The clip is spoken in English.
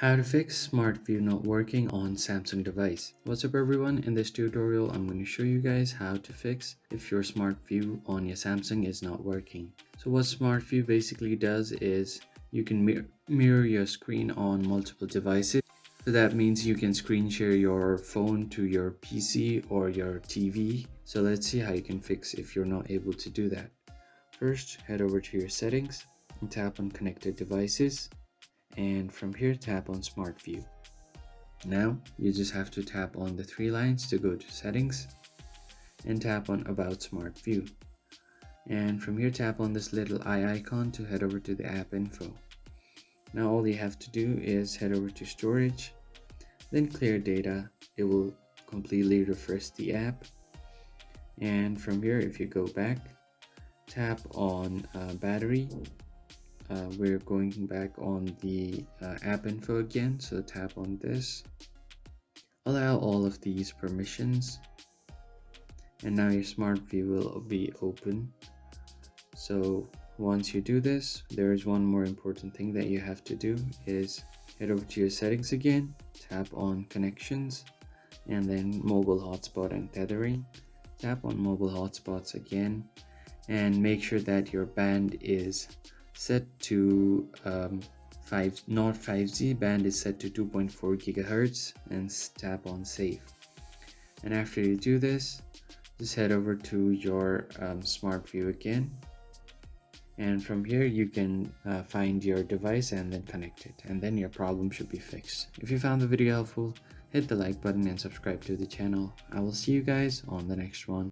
How to fix Smart View not working on Samsung device. What's up everyone, in this tutorial I'm going to show you guys how to fix if your Smart View on your Samsung is not working. So what Smart View basically does is you can mirror your screen on multiple devices. So that means you can screen share your phone to your PC or your TV. So let's see how you can fix if you're not able to do that. First, head over to your settings and tap on connected devices, and from here tap on Smart View. Now you just have to tap on the three lines to go to settings and tap on about Smart View, and from here tap on this little eye icon to head over to the app info. Now all you have to do is head over to storage, then clear data. It will completely refresh the app, and from here if you go back, tap on battery. We're going back on the app info again, so tap on this, allow all of these permissions, and now your Smart View will be open. So once you do this, there is one more important thing that you have to do is head over to your settings again, tap on connections, and then mobile hotspot and tethering. Tap on mobile hotspots again, and make sure that your band is set to not 5G, band is set to 2.4 gigahertz, and tap on save. And after you do this, just head over to your Smart View again, and from here you can find your device and then connect it, and then your problem should be fixed. If you found the video helpful, hit the like button and subscribe to the channel. I will see you guys on the next one.